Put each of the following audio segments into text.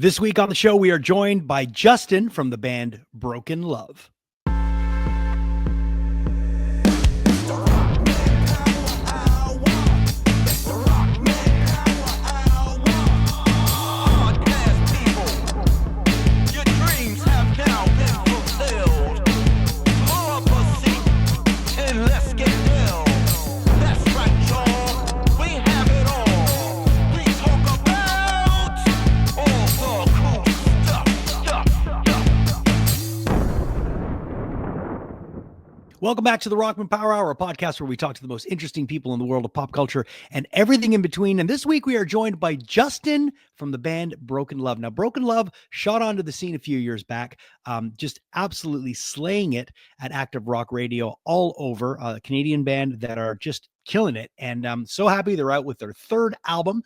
This week on the show, we are joined by Justin from the band BRKN LOVE. Welcome back to the Rockman Power Hour, a podcast where we talk to the most interesting people in the world of pop culture and everything in between. And this week we are joined by Justin from the band BRKN LOVE. Now, BRKN LOVE shot onto the scene a few years back, just absolutely slaying it at active rock radio all over. A Canadian band that are just killing it. And I'm so happy they're out with their third album.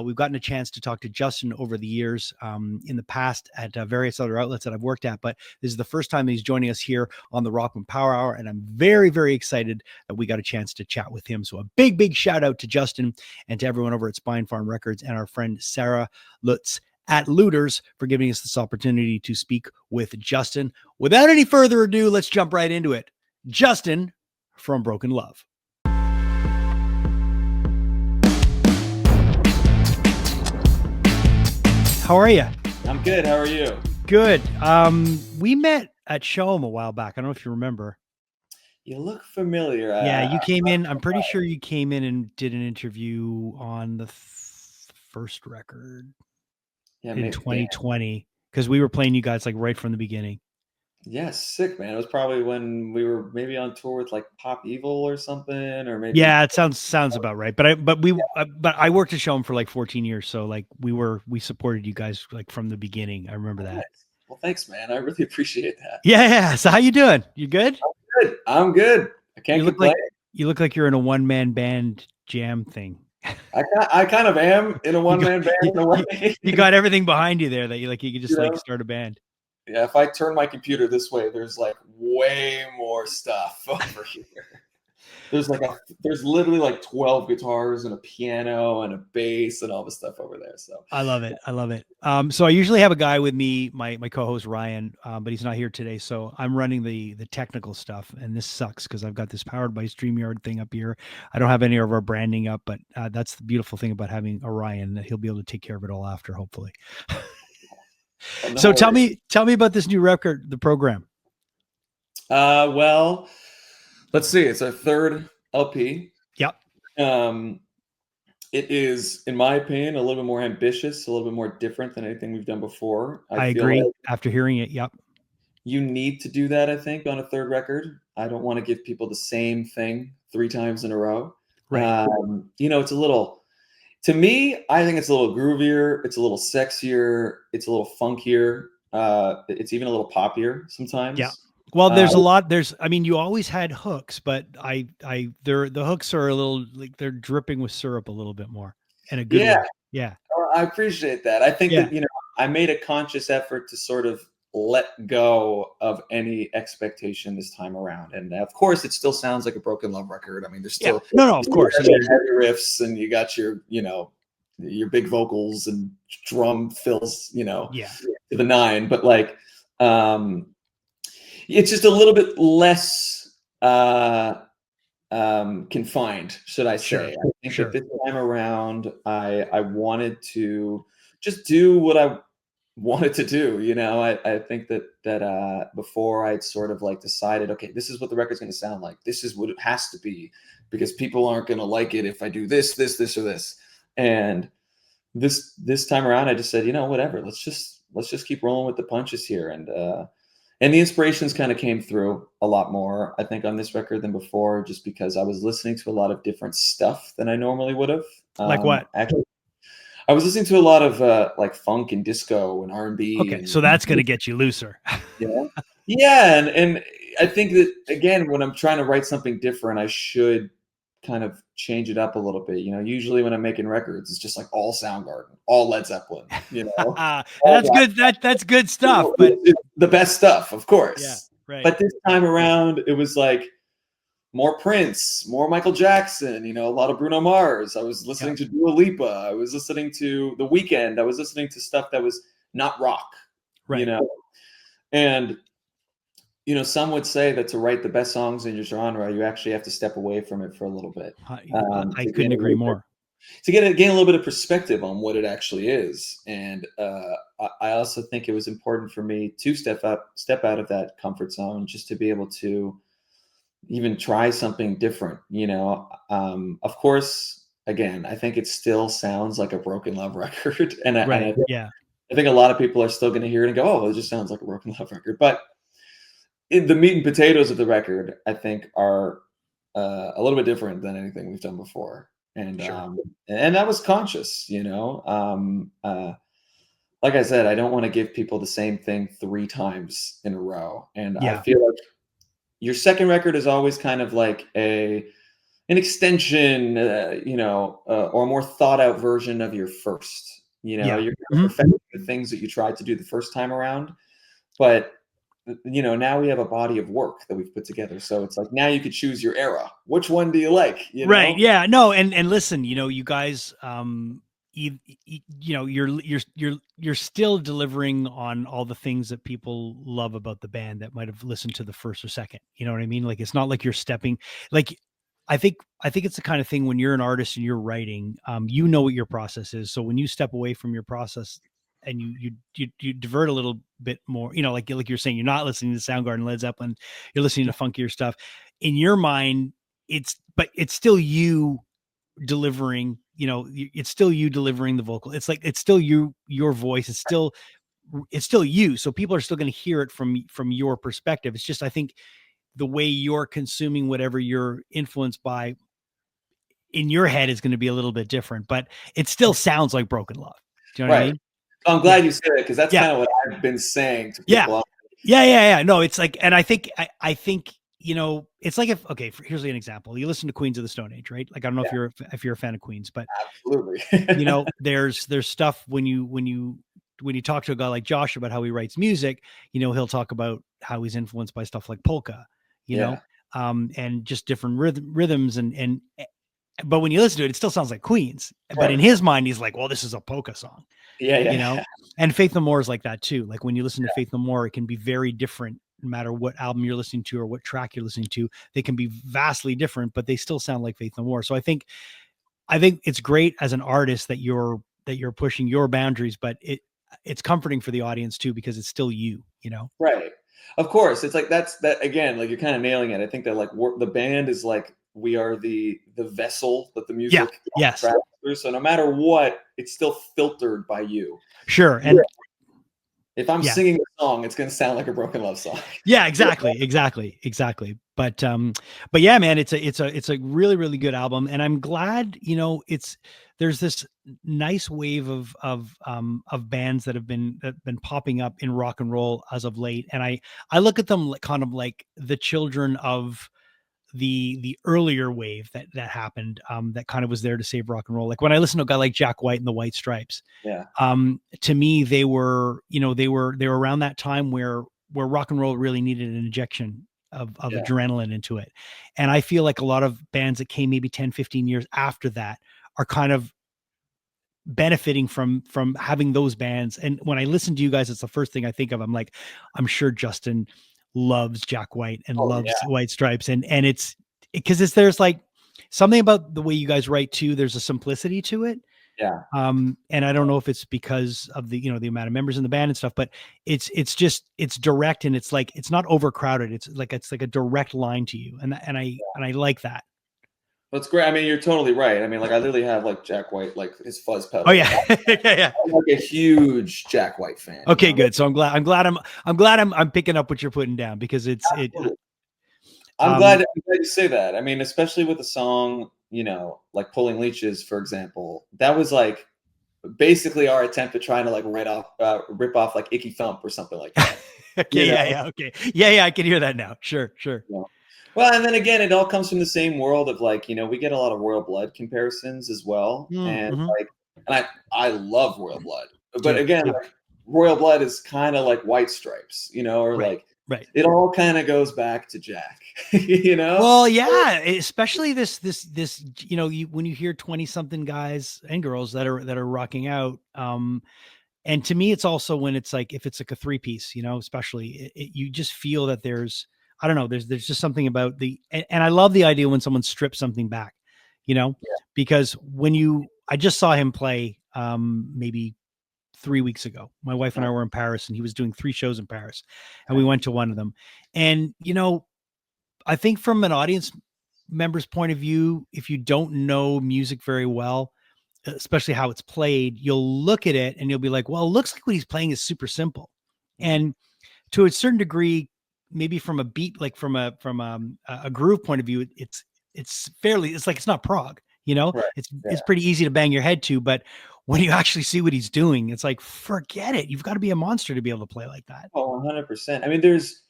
We've gotten a chance to talk to Justin over the years in the past at various other outlets that I've worked at, but this is the first time he's joining us here on the Rockman Power Hour, and I'm very, very excited that we got a chance to chat with him. So a big, big shout out to Justin and to everyone over at Spine Farm Records and our friend Sarah Lutz at Looters for giving us this opportunity to speak with Justin. Without any further ado, let's jump right into it. Justin from BRKN LOVE. How are you? I'm good. How are you? Good. We met at Show'em a while back. I don't know if you remember. You look familiar. Yeah, you came in. I'm pretty sure you came in and did an interview on the first record in 2020 because we were playing you guys like right from the beginning. Yeah, sick, man. It was probably when we were maybe on tour with like Pop Evil or something, or maybe. Yeah, it sounds about right. But I worked at Show'em for like 14 years, so like we supported you guys like from the beginning. I remember that. Well, thanks, man. I really appreciate that. Yeah. So how you doing? You good? I'm good. I can't complain. You look like you're in a one-man band jam thing. I kind of am in a one-man band in a way. You got everything behind you there that you could just like start a band. Yeah, if I turn my computer this way, there's like way more stuff over here. There's literally like 12 guitars and a piano and a bass and all the stuff over there. So I love it. So I usually have a guy with me, my co-host Ryan, but he's not here today. So I'm running the technical stuff, and this sucks because I've got this powered by StreamYard thing up here. I don't have any of our branding up, but that's the beautiful thing about having a Ryan, that he'll be able to take care of it all after, hopefully. So tell me about this new record, The Program. Well, let's see. It's our third LP. Yep. It is, in my opinion, a little bit more ambitious, a little bit more different than anything we've done before. I agree. Like after hearing it, yep. You need to do that, I think, on a third record. I don't want to give people the same thing 3 times in a row. Right. It's a little. To me, I think it's a little groovier. It's a little sexier. It's a little funkier. It's even a little poppier sometimes. Yeah. Well, there's a lot. You always had hooks, but the hooks are a little like they're dripping with syrup a little bit more, and a good way. Yeah. I appreciate that. I think that I made a conscious effort to sort of let go of any expectation this time around, and of course, it still sounds like a BRKN LOVE record. I mean, there's still of course, heavy riffs, and you got your your big vocals and drum fills, to the 9, but like. It's just a little bit less confined, should I say. Sure. I think that this time around, I wanted to just do what I wanted to do. I think that before I'd sort of like decided, okay, this is what the record's going to sound like. This is what it has to be, because people aren't going to like it if I do this, or this. And this time around, I just said, whatever, let's just keep rolling with the punches here. And the inspirations kind of came through a lot more, I think, on this record than before, just because I was listening to a lot of different stuff than I normally would have. Like what? Actually, I was listening to a lot of like funk and disco and R&B. Okay, so that's going to get you looser. Yeah, and I think that, again, when I'm trying to write something different, I should kind of change it up a little bit. Usually when I'm making records, it's just like all Soundgarden, all Led Zeppelin. That's good. That's good stuff. But it's the best stuff, of course. Yeah, right. But this time around, it was like more Prince, more Michael Jackson. A lot of Bruno Mars. I was listening to Dua Lipa. I was listening to The Weeknd. I was listening to stuff that was not rock, you Right. know? And, some would say that to write the best songs in your genre, you actually have to step away from it for a little bit, I to couldn't get a agree little bit more. gain a little bit of perspective on what it actually is. And I also think it was important for me to step out of that comfort zone, just to be able to even try something different. Of course, again, I think it still sounds like a Broken Love record, Right. Yeah. I think a lot of people are still going to hear it and go, "Oh, it just sounds like a Broken Love record." But the meat and potatoes of the record, I think, are a little bit different than anything we've done before, Sure. and that was conscious. Like I said, I don't want to give people the same thing 3 times in a row, and I Yeah. feel like your second record is always kind of like an extension, or a more thought out version of your first. Yeah. You're kind of Mhm. perfecting the things that you tried to do the first time around, but now we have a body of work that we've put together. So it's like now you could choose your era. Which one do you like? Right. Yeah. No. And listen, you guys, you're still delivering on all the things that people love about the band that might have listened to the first or second. You know what I mean? Like it's not like you're stepping like I think it's the kind of thing when you're an artist and you're writing, you know what your process is. So when you step away from your process and you divert a little bit more, like you're saying, you're not listening to Soundgarden, Led Zeppelin, you're listening to funkier stuff. In your mind, but it's still you delivering, it's still you delivering the vocal. It's like it's still your voice. It's still you. So people are still going to hear it from your perspective. It's just I think the way you're consuming whatever you're influenced by in your head is going to be a little bit different, but it still sounds like Broken Love. Do you know what I Right. mean? So I'm Yeah. glad you said it, because that's Yeah. kind of what I've been saying to Yeah. people. Yeah. No, it's like, and I think, it's like okay, here's an example. You listen to Queens of the Stone Age, right? Like, I don't know Yeah, if you're a fan of Queens, but absolutely. there's stuff when you talk to a guy like Josh about how he writes music, he'll talk about how he's influenced by stuff like polka, you know, Yeah, and just different rhythms but when you listen to it, it still sounds like Queens. But in right. his mind, he's like, well, this is a polka song, Yeah, you yeah, know? And Faith No More is like that too. Like when you listen to Faith No More, it can be very different no matter what album you're listening to or what track you're listening to. They can be vastly different, but they still sound like Faith No More. So I think it's great as an artist that you're pushing your boundaries, but it's comforting for the audience too because it's still you. right. Of course, it's like that again. Like you're kind of nailing it. I think that like the band is like we are the vessel that the Yeah. music Yes. travels through. So no matter what, it's still filtered by you. Sure. Yeah. And If I'm yeah. singing a song, it's going to sound like a Broken Love song. Yeah, exactly. But yeah, man, it's a really, really good album. And I'm glad, there's this nice wave of bands that have been popping up in rock and roll as of late. And I look at them like kind of like the children of the earlier wave that happened, that kind of was there to save rock and roll. Like when I listen to a guy like Jack White and the White Stripes, Yeah, to me they were around that time where rock and roll really needed an injection of yeah, adrenaline into it. And I feel like a lot of bands that came maybe 10, 15 years after that are kind of benefiting from having those bands. And when I listen to you guys, it's the first thing I think of. I'm sure Justin loves Jack White and oh yeah, loves White Stripes. And it's because there's like something about the way you guys write too. There's a simplicity to it. yeah. And I don't know if it's because of the amount of members in the band and stuff, but it's direct, and it's like it's not overcrowded. It's like a direct line to you, and I like that. That's great. I mean, you're totally right. I mean, like I literally have like Jack White, like his fuzz Oh pedal. yeah, Like yeah, yeah. I'm like a huge Jack White fan. Okay, good. So I'm glad I'm picking up what you're putting down because Absolutely. um I'm glad you say that. I mean, especially with a song, like Pulling Leeches, for example. That was like basically our attempt at trying to like rip off like Icky Thump or something like that. You okay, know? yeah, okay, yeah, I can hear that now. Sure. Yeah. Well, and then again, it all comes from the same world of like, we get a lot of Royal Blood comparisons as well. And Mm-hmm. like, and I love Royal Blood. But Yeah, again, yeah, like Royal Blood is kind of like White Stripes, or right, like right. it all kind of goes back to Jack, you know? Well, yeah, especially this, when you hear 20 something guys and girls that are rocking out, And to me, it's also when it's like, if it's like a 3-piece, you know, especially you just feel that I don't know, there's just something about and I love the idea when someone strips something back, you know, because I just saw him play, maybe 3 weeks ago. My wife and I were in Paris, and he was doing 3 shows in Paris, and we went to one of them. And, you know, I think from an audience member's point of view, if you don't know music very well, especially how it's played, you'll look at it and you'll be like, well, it looks like what he's playing is super simple. And to a certain degree, maybe from a beat, like from a groove point of view, it's like, it's not prog, you know, Right. it's pretty easy to bang your head to, but when you actually see what he's doing, it's like, forget it. You've got to be a monster to be able to play like that. Oh, 100%. I mean, there's,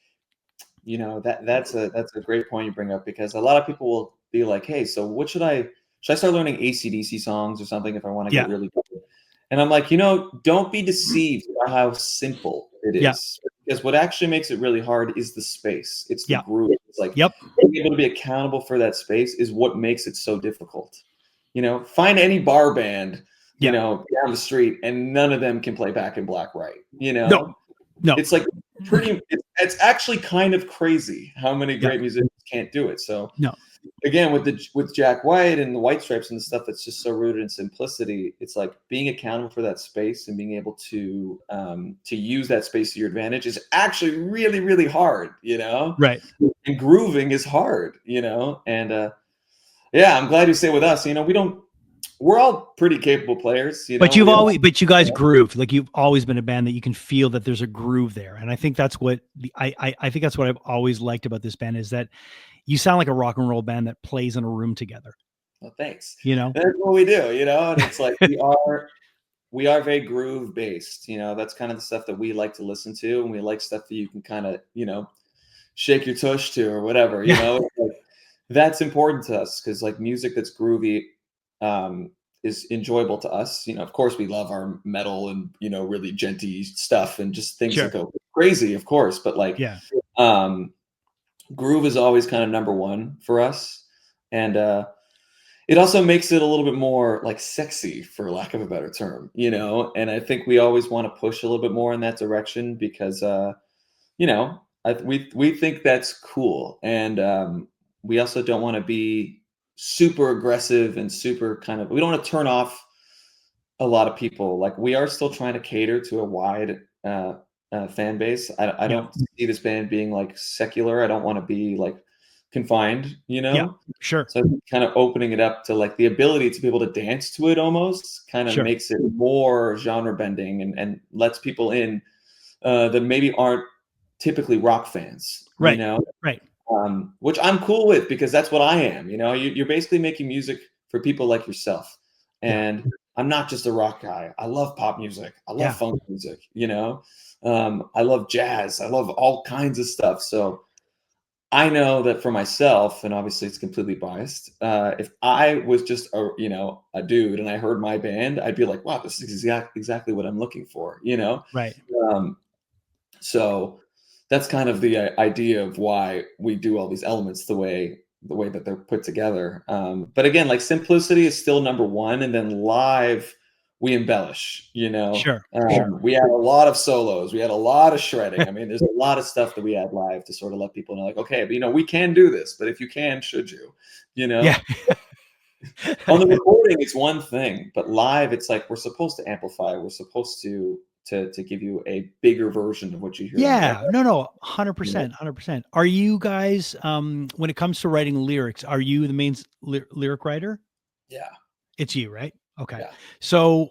you know, that's a great point you bring up, because a lot of people will be like, hey, so what should I start learning AC/DC songs or something if I want to get really good? And I'm like, you know, don't be deceived by how simple it is. Because what actually makes it really hard is the space. It's the groove. It's like being able to be accountable for that space is what makes it so difficult. You know, find any bar band, you know, down the street, and none of them can play Back in Black right. You know? No. It's like it's actually kind of crazy how many great musicians can't do it. So again, with Jack White and the White Stripes and the stuff that's just so rooted in simplicity, it's like being accountable for that space and being able to use that space to your advantage is actually really, really hard, you know? Right. And grooving is hard, you know? And yeah, I'm glad you stay with us. You know, we're all pretty capable players, you know. But you guys groove. Like, you've always been a band that you can feel that there's a groove there. And I think that's what I think that's what I've always liked about this band, is that you sound like a rock and roll band that plays in a room together. Well, thanks. You know, that's what we do, you know, and it's like we are very groove based, you know. That's kind of the stuff that we like to listen to, and we like stuff that you can kind of, you know, shake your tush to or whatever, you know. Like, that's important to us, because like music that's groovy is enjoyable to us. You know, of course we love our metal and, you know, really genty stuff and just things that go crazy, of course, but like groove is always kind of number one for us. And it also makes it a little bit more like sexy, for lack of a better term, you know. And I think we always want to push a little bit more in that direction, because you know, we think that's cool. And we also don't want to be super aggressive and super kind of, we don't want to turn off a lot of people. Like, we are still trying to cater to a wide fan base. I don't see this band being like secular. I don't want to be like confined, you know? So kind of opening it up to like the ability to be able to dance to it almost kind of makes it more genre bending, and lets people in that maybe aren't typically rock fans, you know? Which I'm cool with, because that's what I am. You know, you're basically making music for people like yourself. And I'm not just a rock guy. I love pop music. I love funk music, you know. I love jazz. I love all kinds of stuff. So I know that for myself, and obviously it's completely biased, if I was just a dude and I heard my band, I'd be like, wow, this is exactly what I'm looking for, you know? So that's kind of the idea of why we do all these elements the way that they're put together. But again, like, simplicity is still number one, and then live we embellish, you know. We had a lot of solos, we had a lot of shredding. I mean, there's a lot of stuff that we had live to sort of let people know, like, okay, but, you know, we can do this, but if you can, should you, you know? On the recording, it's one thing, but live, it's like, we're supposed to amplify, we're supposed to give you a bigger version of what you hear. No, 100%. Are you guys, when it comes to writing lyrics, are you the main lyric writer? Yeah. It's you, right? Okay. So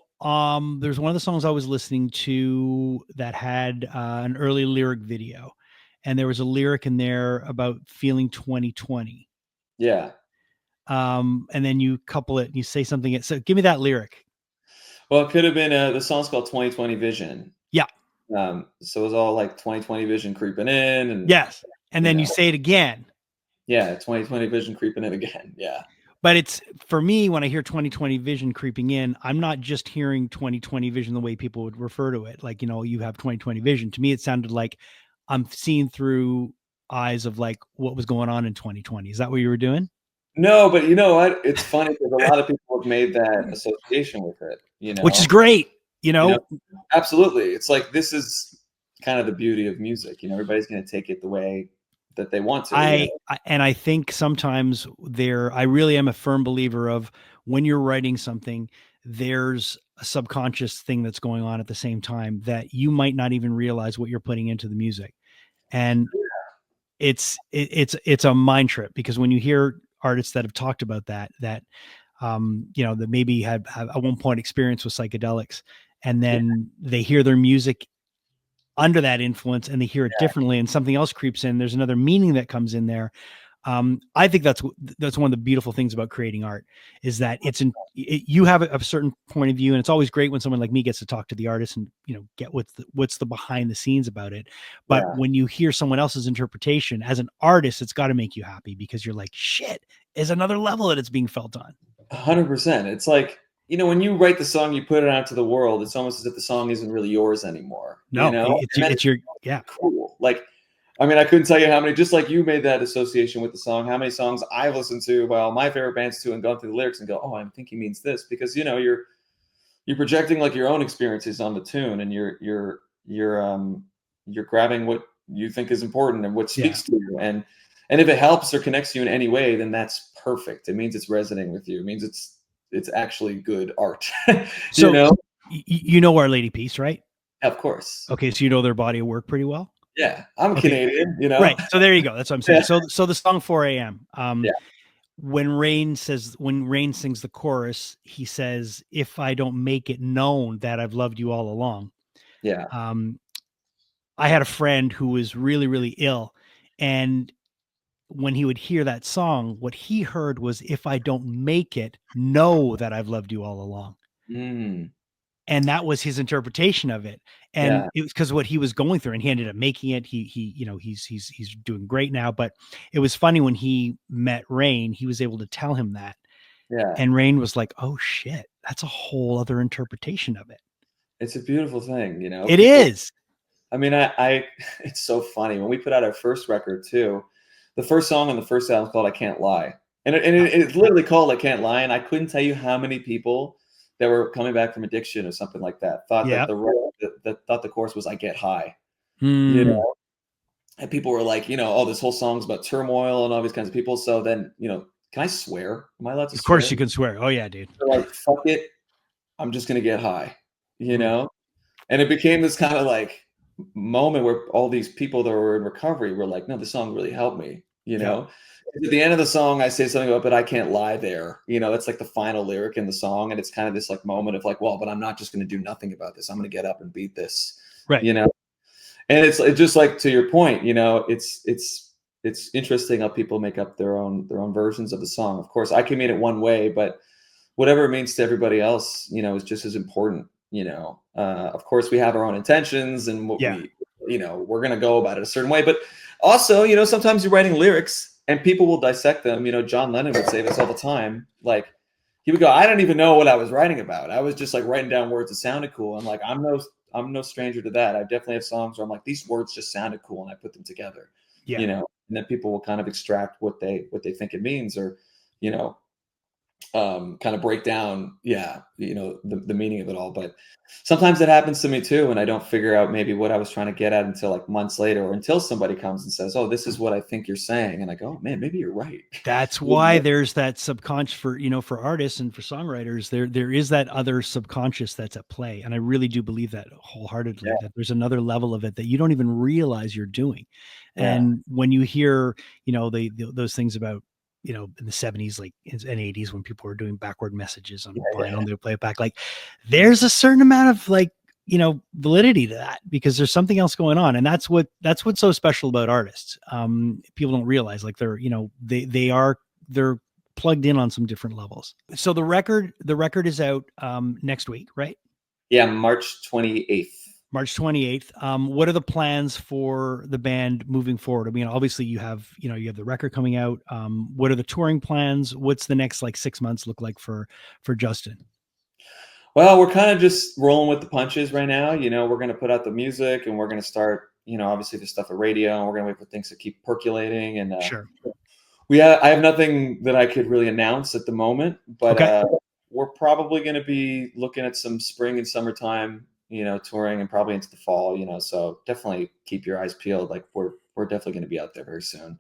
there's one of the songs I was listening to that had an early lyric video, and there was a lyric in there about feeling 2020. And then you couple it and you say something. So give me that lyric. Well, it could have been the song's called 2020 Vision. So it was all like 2020 vision creeping in, and and then you say it again. 2020 vision creeping in again. But it's, for me, when I hear 2020 vision creeping in, I'm not just hearing 2020 vision the way people would refer to it. Like, you know, you have 2020 vision. To me, it sounded like I'm seeing through eyes of like what was going on in 2020. Is that what you were doing? No, but you know what? It's funny because a lot of people have made that association with it, you know, which is great. You You know, know, absolutely. It's like, this is kind of the beauty of music. You know, everybody's going to take it the way that they want to, you know? And I think sometimes I really am a firm believer of when you're writing something, there's a subconscious thing that's going on at the same time that you might not even realize what you're putting into the music. And it's a mind trip, because when you hear artists that have talked about that that maybe have at one point experience with psychedelics, and Yeah, then they hear their music under that influence and they hear it yeah, differently and something else creeps in, there's another meaning that comes in there. I think that's one of the beautiful things about creating art, is that you have a certain point of view, and it's always great when someone like me gets to talk to the artist and get what's the behind the scenes about it. But yeah. when you hear someone else's interpretation as an artist, it's got to make you happy, because you're like, shit, is another level that it's being felt on. 100%. It's like, when you write the song, you put it out to the world, it's almost as if the song isn't really yours anymore, you No, know? it's And it's that's your yeah. cool. Like, I mean, I couldn't tell you how many, just like you made that association with the song, how many songs I've listened to, well, my favorite bands too, and gone through the lyrics and go, oh, I think he means this, because you're projecting like your own experiences on the tune, and you're grabbing what you think is important and what Yeah. speaks to you, and if it helps or connects you in any way, then that's perfect. It means it's resonating with you. It means it's actually good art. you So know you know Our Lady Peace, right? of course. Okay, so you know their body of work pretty well. Yeah, I'm Okay, Canadian. right. So there you go. That's what I'm saying. Yeah, So the song 4 a.m. yeah, When Rain sings the chorus, he says, "If I don't make it known that I've loved you all along." yeah. Um, I had a friend who was really, really ill, and when he would hear that song, what he heard was, "If I don't make it, know that I've loved you all along." Mm, And that was his interpretation of it. And yeah, it was because what he was going through, and he ended up making it. He's doing great now. But it was funny when he met Rain, he was able to tell him that. yeah. And Rain was like, "Oh shit, that's a whole other interpretation of it." It's a beautiful thing. It People, is. I mean, it's so funny when we put out our first record too. The first song on the first album is called "I Can't Lie," it's literally called "I Can't Lie." And I couldn't tell you how many people that were coming back from addiction or something like that thought that Yeah. thought the chorus was "I get high," you Hmm. know. And people were like, "Oh, this whole song's about turmoil and all these kinds of people." So then, can I swear? Am I allowed to Of course swear? you can swear. Oh yeah, dude. They're like, "Fuck it, I'm just gonna get high," you Mm. know. And it became this kind of like moment where all these people that were in recovery were like, no, the song really helped me, you Yep. know? At the end of the song, I say something about, but I can't lie there. That's like the final lyric in the song. And it's kind of this like moment of like, well, but I'm not just going to do nothing about this. I'm going to get up and beat this, Right. you know? And it's just like, to your point, it's interesting how people make up their own versions of the song. Of course, I can mean it one way, but whatever it means to everybody else, is just as important. Of course, we have our own intentions and what Yeah. we're going to go about it a certain way. But also, sometimes you're writing lyrics and people will dissect them. John Lennon would say this all the time. Like, he would go, I don't even know what I was writing about. I was just like writing down words that sounded cool. And like, I'm no stranger to that. I definitely have songs where I'm like, these words just sounded cool and I put them together, Yeah. and then people will kind of extract what they think it means, or, you know, kind of break down, the meaning of it all. But sometimes it happens to me too, and I don't figure out maybe what I was trying to get at until like months later, or until somebody comes and says, "Oh, this is what I think you're saying," and I go, "Oh man, maybe you're right." That's You why know? there's that subconscious for artists and for songwriters. There is that other subconscious that's at play, and I really do believe that wholeheartedly. Yeah, That there's another level of it that you don't even realize you're doing. yeah, And when you hear those things about in the 70s like and 80s, when people were doing backward messages on yeah, vinyl yeah, and they would play it back, like there's a certain amount of like validity to that, because there's something else going on. And that's what's so special about artists. People don't realize, like, they're plugged in on some different levels. So the record is out next week, right? yeah. March 28th. March 28th. What are the plans for the band moving forward? I mean, obviously you have the record coming out. What are the touring plans? What's the next like 6 months look like for Justin? Well, we're kind of just rolling with the punches right now. We're going to put out the music, and we're going to start, obviously the stuff at radio, and we're going to wait for things to keep percolating. And Sure. I have nothing that I could really announce at the moment, but Okay. we're probably going to be looking at some spring and summertime, touring, and probably into the fall, so definitely keep your eyes peeled. Like we're definitely going to be out there very soon.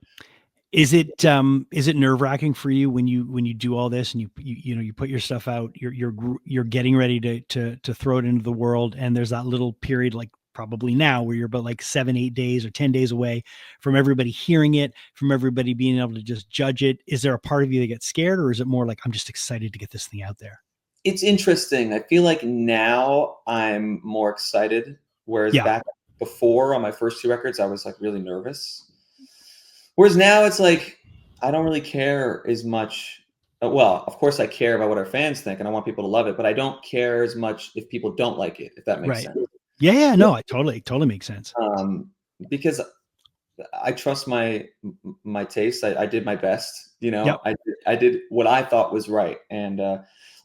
Is it nerve-wracking for you when you do all this and you put your stuff out, you're getting ready to throw it into the world, and there's that little period, like probably now, where you're about like 7-8 days or 10 days away from everybody hearing it, from everybody being able to just judge it? Is there a part of you that gets scared, or is it more like, I'm just excited to get this thing out there? It's interesting. I feel like now I'm more excited, whereas back before, on my first 2 records, I was like really nervous. Whereas now it's like, I don't really care as much. Well, of course I care about what our fans think and I want people to love it, but I don't care as much if people don't like it, if that makes sense. Yeah. No, it totally makes sense. Because I trust my taste. I did my best, Yep. I did what I thought was right. And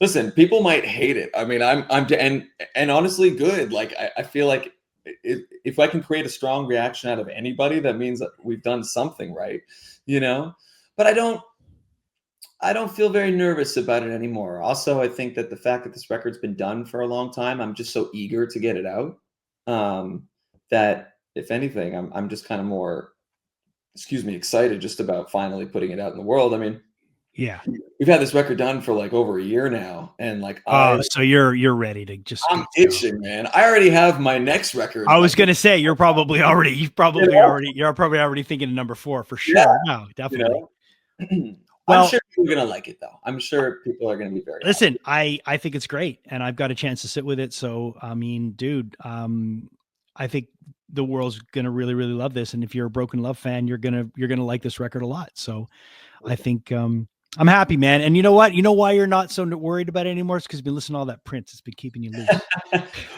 listen, people might hate it. I mean, and honestly, good. Like I feel like if I can create a strong reaction out of anybody, that means that we've done something right, but I don't feel very nervous about it anymore. Also, I think that the fact that this record's been done for a long time, I'm just so eager to get it out, that if anything, I'm just kind of more, excited just about finally putting it out in the world. I mean, yeah, we've had this record done for like over a year now, and like, so you're ready to just. I'm itching, man. I already have my next record. I was gonna say you're probably already thinking of number 4 for sure. Yeah, no, definitely. Well, I'm sure people are gonna like it, though. I'm sure people are gonna be very. Listen, I think it's great, and I've got a chance to sit with it. So I mean, dude, I think the world's gonna really, really love this. And if you're a Broken Love fan, you're gonna like this record a lot. So I think I'm happy, man. And you know what? You know why you're not so worried about it anymore? It's because you've been listening to all that Prince. It's been keeping you loose.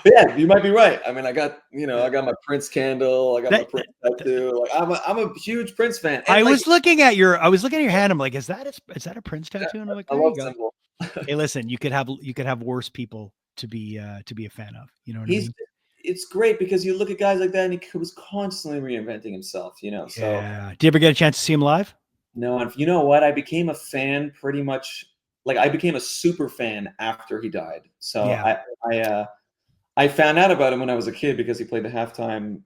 Yeah, you might be right. I mean, I got my Prince candle. I got my Prince tattoo. Like I'm a huge Prince fan. And I was looking at your hand. I'm like, is that a Prince tattoo? And I'm like, there you go. Symbol. Hey, listen, you could have worse people to be a fan of. You know what I mean? It's great because you look at guys like that, and he was constantly reinventing himself. So yeah. Did you ever get a chance to see him live? No, and you know what? I became a fan pretty much. Like I became a super fan after he died. So yeah. I found out about him when I was a kid because he played the halftime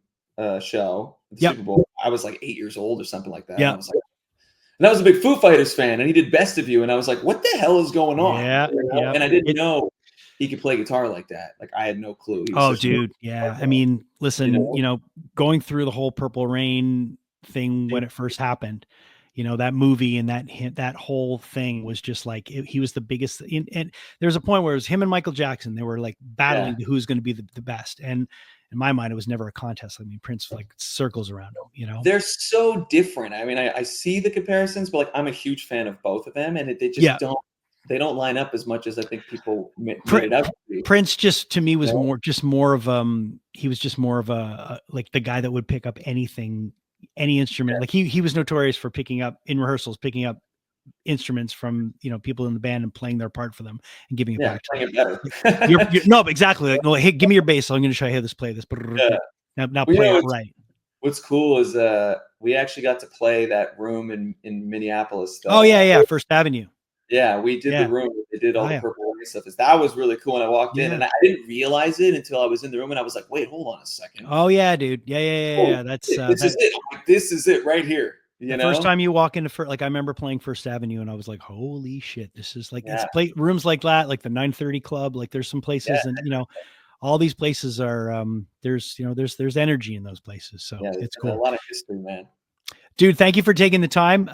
show at the Super Bowl. I was like 8 years old or something like that. Yeah. And I was a big Foo Fighters fan, and he did Best of You, and I was like, what the hell is going on? Yeah. And I didn't know he could play guitar like that. Like I had no clue. Dude. Yeah. I mean, listen, going through the whole Purple Rain thing when it first happened, that movie and that whole thing was just like, he was the biggest. And there's a point where it was him and Michael Jackson. They were like battling who's going to be the best. And in my mind, it was never a contest. I mean, Prince like circles around him, They're so different. I mean, I see the comparisons, but like I'm a huge fan of both of them, and they just don't line up as much as I think people made it out to be. Prince just to me was more of he was just more of a like the guy that would pick up anything, any instrument. Like he was notorious for picking up instruments from people in the band and playing their part for them and giving it back to them. Better. No, exactly. Like, no, hey, give me your bass. So I'm going to show you how to play this. Now play it right. What's cool is we actually got to play that room in Minneapolis. Oh yeah, First Avenue. Yeah, we did the room. They did all the Purple Rain stuff. That was really cool. And I walked in, and I didn't realize it until I was in the room, and I was like, "Wait, hold on a second." Oh yeah, dude. Yeah. That's is it. I'm like, this is it right here. First time you walk into I remember playing First Avenue, and I was like, "Holy shit! This is like it's rooms like that, like the 930 Club. Like there's some places, and all these places are there's energy in those places. So it's cool. A lot of history, man. Dude, thank you for taking the time.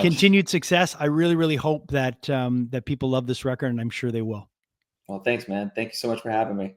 Continued success. I really, really hope that that people love this record, and I'm sure they will. Well, thanks, man. Thank you so much for having me.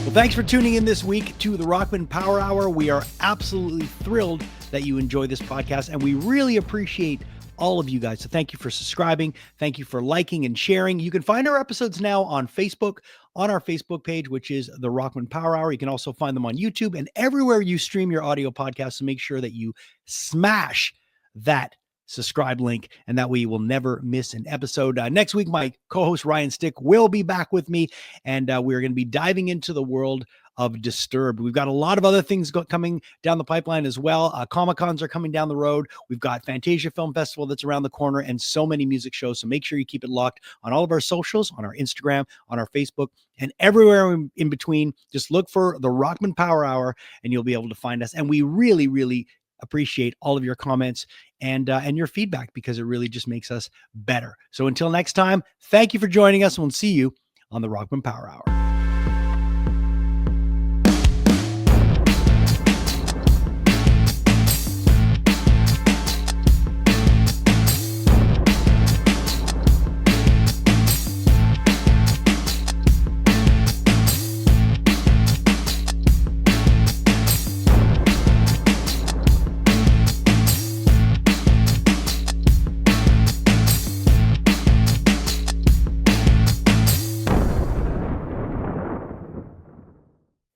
Well, thanks for tuning in this week to the Rockman Power Hour. We are absolutely thrilled that you enjoy this podcast, and we really appreciate all of you guys. So thank you for subscribing. Thank you for liking and sharing. You can find our episodes now on Facebook, on our Facebook page, which is the Rockman Power Hour. You can also find them on YouTube and everywhere you stream your audio podcasts. So make sure that you smash that subscribe link, and that way you will never miss an episode. Next week, my co-host Ryan Stick will be back with me, and we're going to be diving into the world of Disturbed. We've got a lot of other things coming down the pipeline as well. Comic-Cons are coming down the road. We've got Fantasia Film Festival that's around the corner and so many music shows. So make sure you keep it locked on all of our socials, on our Instagram, on our Facebook, and everywhere in between. Just look for the Rockman Power Hour and you'll be able to find us. And we really, really appreciate all of your comments and your feedback, because it really just makes us better. So until next time, thank you for joining us, and we'll see you on the Rockman Power Hour.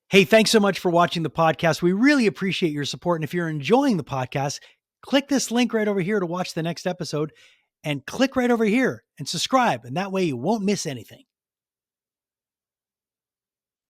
Hey, thanks so much for watching the podcast. We really appreciate your support. And if you're enjoying the podcast, click this link right over here to watch the next episode, and click right over here and subscribe. And that way you won't miss anything.